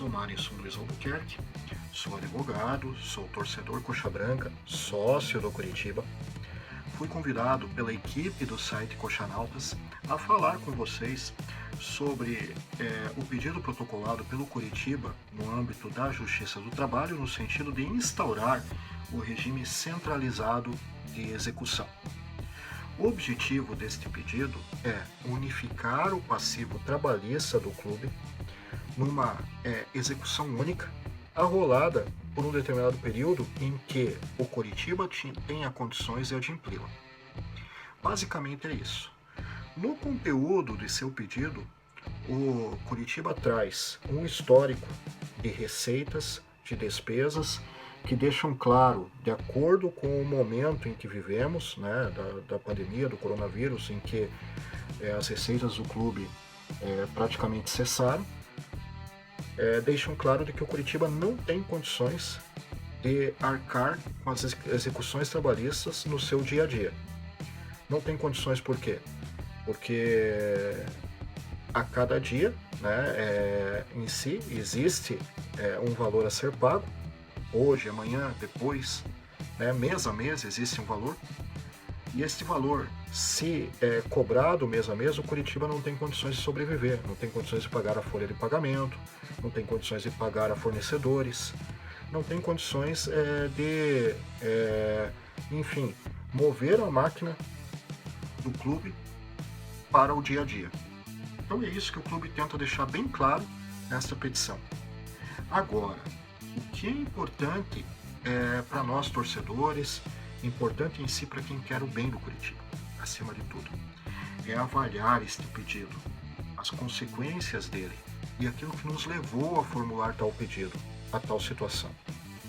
sou Marisson Luiz Albuquerque, sou advogado, sou torcedor coxa branca, sócio do Curitiba. Fui convidado pela equipe do site Coxanautas a falar com vocês sobre o pedido protocolado pelo Curitiba no âmbito da Justiça do Trabalho, no sentido de instaurar o regime centralizado de execução. O objetivo deste pedido é unificar o passivo trabalhista do clube numa execução única, arrolada por um determinado período em que o Curitiba tenha condições de adimpli-la. Basicamente é isso. No conteúdo de seu pedido, o Curitiba traz um histórico de receitas, de despesas, que deixam claro, de acordo com o momento em que vivemos, né, da pandemia, do coronavírus, em que as receitas do clube praticamente cessaram, deixam claro de que o Curitiba não tem condições de arcar com as execuções trabalhistas no seu dia a dia. Não tem condições por quê? Porque a cada dia, né, em si, existe um valor a ser pago. Hoje, amanhã, depois, mês a mês existe um valor. E este valor, se cobrado mês a mês, o Curitiba não tem condições de sobreviver, não tem condições de pagar a folha de pagamento, não tem condições de pagar a fornecedores, não tem condições enfim, mover a máquina do clube para o dia a dia. Então é isso que o clube tenta deixar bem claro nesta petição. Agora, o que é importante para nós torcedores, importante em si para quem quer o bem do Curitiba, acima de tudo, é avaliar este pedido, as consequências dele e aquilo que nos levou a formular tal pedido, a tal situação.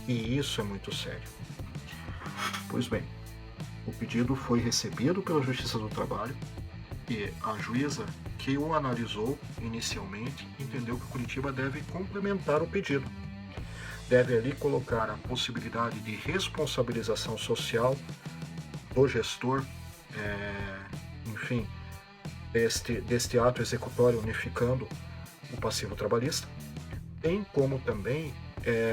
E isso é muito sério. Pois bem, o pedido foi recebido pela Justiça do Trabalho e a juíza que o analisou inicialmente entendeu que o Curitiba deve complementar o pedido. Deve ali colocar a possibilidade de responsabilização social do gestor, enfim, deste ato executório unificando o passivo trabalhista, bem como também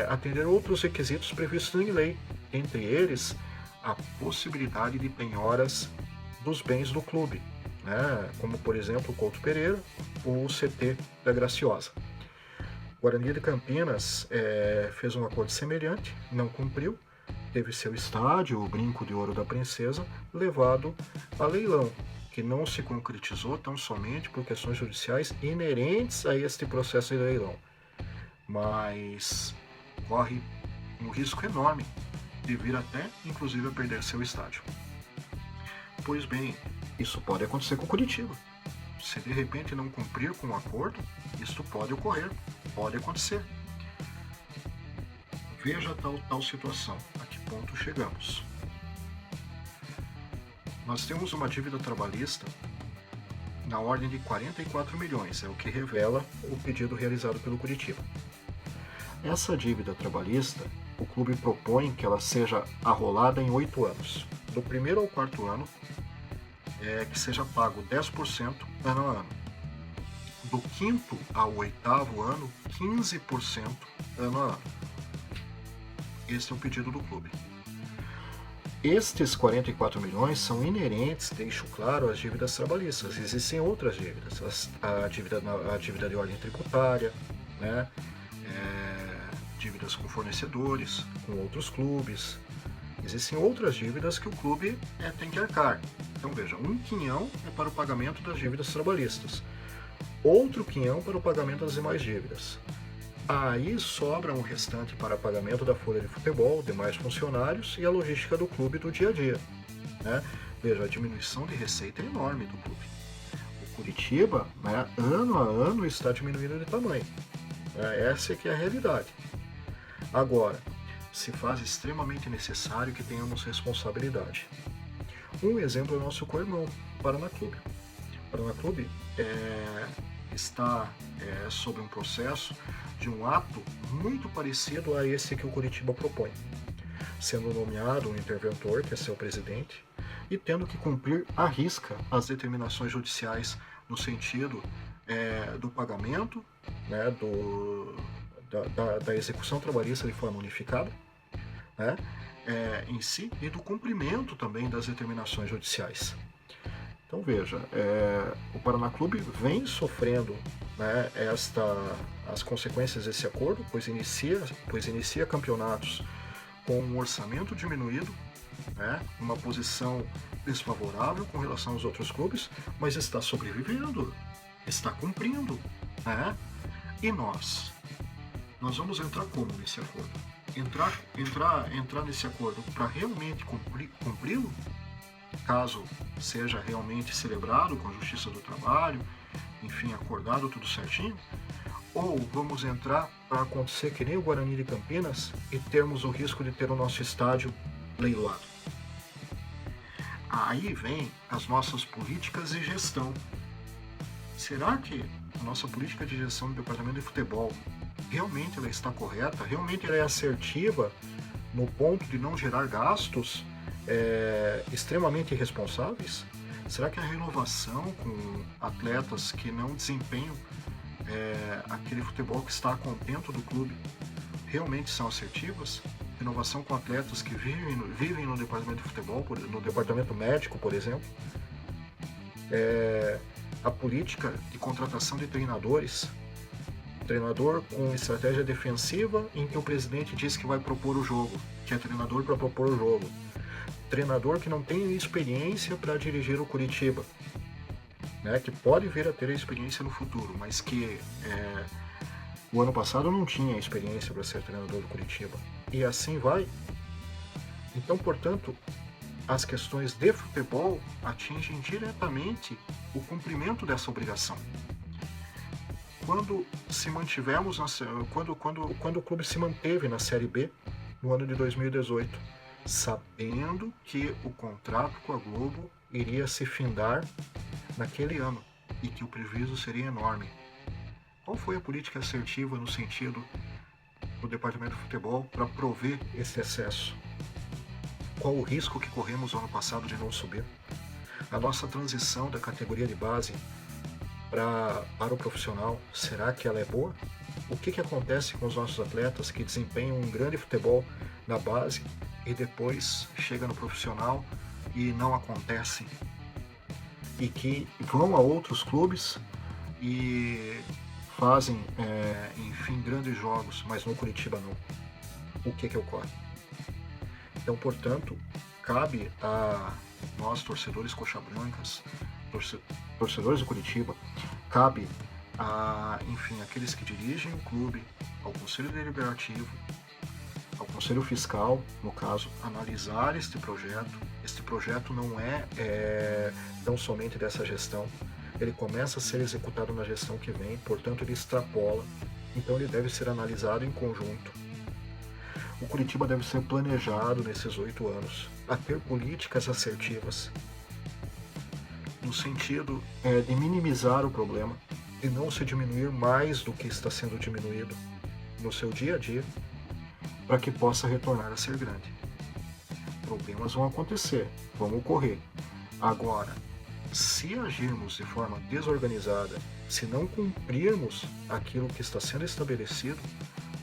atender outros requisitos previstos em lei, entre eles a possibilidade de penhoras dos bens do clube, né, como por exemplo o Couto Pereira ou o CT da Graciosa. Guarani de Campinas fez um acordo semelhante, não cumpriu, teve seu estádio, o Brinco de Ouro da Princesa, levado a leilão, que não se concretizou tão somente por questões judiciais inerentes a este processo de leilão, mas corre um risco enorme de vir até, inclusive, a perder seu estádio. Pois bem, isso pode acontecer com o Curitiba. Se de repente não cumprir com o acordo, isso pode ocorrer, pode acontecer. Veja tal situação, a que ponto chegamos. Nós temos uma dívida trabalhista na ordem de 44 milhões, é o que revela o pedido realizado pelo Curitiba. Essa dívida trabalhista, o clube propõe que ela seja arrolada em 8 anos. Do primeiro ao quarto ano, que seja pago 10% ano a ano. Do quinto ao oitavo ano, 15% ano a ano. Esse é o pedido do clube. Estes 44 milhões são inerentes, deixo claro, às dívidas trabalhistas. Existem outras dívidas, a dívida de ordem tributária, né? Dívidas com fornecedores, com outros clubes. Existem outras dívidas que o clube tem que arcar. Então veja, um quinhão é para o pagamento das dívidas trabalhistas, outro quinhão para o pagamento das demais dívidas. Aí sobra um restante para pagamento da folha de futebol, demais funcionários e a logística do clube do dia a dia, né? Veja, a diminuição de receita é enorme do clube. O Curitiba, né, ano a ano, está diminuindo de tamanho. Essa é que é a realidade. Agora, se faz extremamente necessário que tenhamos responsabilidade. Um exemplo é o nosso co-irmão, Paraná Clube. O Paraná Clube está sob um processo de um ato muito parecido a esse que o Curitiba propõe, sendo nomeado um interventor, que é seu presidente, e tendo que cumprir à risca as determinações judiciais no sentido do pagamento, né, da execução trabalhista de forma unificada, né, em si, e do cumprimento também das determinações judiciais. Então veja, o Paraná Clube vem sofrendo, né, as consequências desse acordo, pois inicia campeonatos com um orçamento diminuído, né, uma posição desfavorável com relação aos outros clubes, mas está sobrevivendo, está cumprindo, né? E nós vamos entrar como nesse acordo? Entrar nesse acordo para realmente cumpri-lo, caso seja realmente celebrado com a Justiça do Trabalho, enfim, acordado tudo certinho, ou vamos entrar para acontecer que nem o Guarani de Campinas e termos o risco de ter o nosso estádio leiloado. Aí vem as nossas políticas de gestão. Será que a nossa política de gestão do departamento de futebol realmente ela está correta? Realmente ela é assertiva no ponto de não gerar gastos extremamente irresponsáveis? Será que a renovação com atletas que não desempenham aquele futebol que está a contento do clube realmente são assertivas? Renovação com atletas que vivem no departamento de futebol, no departamento médico, por exemplo. A política de contratação de treinadores, treinador com estratégia defensiva em que o presidente diz que vai propor o jogo, que é treinador para propor o jogo. Treinador que não tem experiência para dirigir o Curitiba, né, que pode vir a ter experiência no futuro, mas que o ano passado não tinha experiência para ser treinador do Curitiba. E assim vai. Então, portanto, as questões de futebol atingem diretamente o cumprimento dessa obrigação. Quando o clube se manteve na Série B no ano de 2018, sabendo que o contrato com a Globo iria se findar naquele ano e que o prejuízo seria enorme. Qual foi a política assertiva no sentido do departamento de futebol para prover esse excesso? Qual o risco que corremos no ano passado de não subir? A nossa transição da categoria de base para o profissional, será que ela é boa? O que acontece com os nossos atletas que desempenham um grande futebol na base e depois chega no profissional e não acontece? E que vão a outros clubes e fazem, enfim, grandes jogos, mas no Curitiba não. O que ocorre? Então, portanto, cabe a nós, torcedores coxa-brancas, torcedores do Curitiba, cabe a, enfim, aqueles que dirigem o clube, ao Conselho Deliberativo, ao Conselho Fiscal, no caso, analisar este projeto. Este projeto não é tão somente dessa gestão, ele começa a ser executado na gestão que vem, portanto ele extrapola, então ele deve ser analisado em conjunto. O Curitiba deve ser planejado nesses 8 anos, a ter políticas assertivas, no sentido de minimizar o problema e não se diminuir mais do que está sendo diminuído no seu dia a dia, para que possa retornar a ser grande. Problemas vão acontecer, vão ocorrer. Agora, se agirmos de forma desorganizada, se não cumprirmos aquilo que está sendo estabelecido,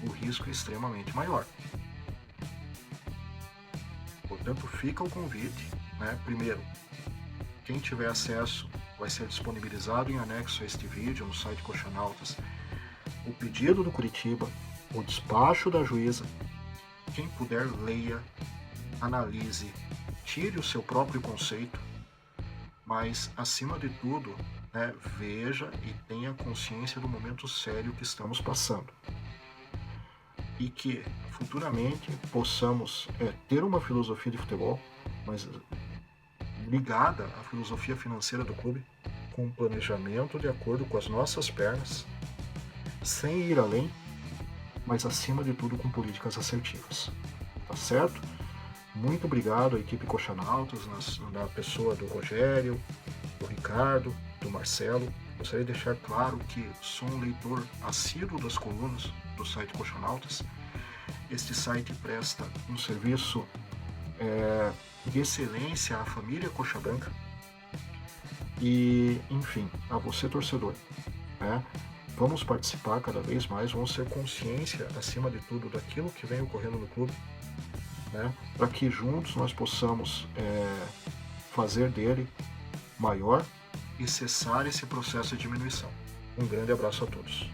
o risco é extremamente maior. Portanto, fica o convite, né? Primeiro, quem tiver acesso vai ser disponibilizado em anexo a este vídeo no site Coxanautas o pedido do Curitiba, o despacho da juíza. Quem puder, leia, analise, tire o seu próprio conceito, mas, acima de tudo, né, veja e tenha consciência do momento sério que estamos passando. E que, futuramente, possamos ter uma filosofia de futebol, mas ligada à filosofia financeira do clube, com um planejamento de acordo com as nossas pernas, sem ir além, mas, acima de tudo, com políticas assertivas. Tá certo? Muito obrigado à equipe Coxanautas, na pessoa do Rogério, do Ricardo, do Marcelo. Gostaria de deixar claro que sou um leitor assíduo das colunas do site Coxanautas. Este site presta um serviço de excelência à família Coxa Branca e, enfim, a você, torcedor, né? vamos participar cada vez mais, vamos ter consciência, acima de tudo, daquilo que vem ocorrendo no clube, né? Para que juntos nós possamos fazer dele maior e cessar esse processo de diminuição. Um grande abraço a todos.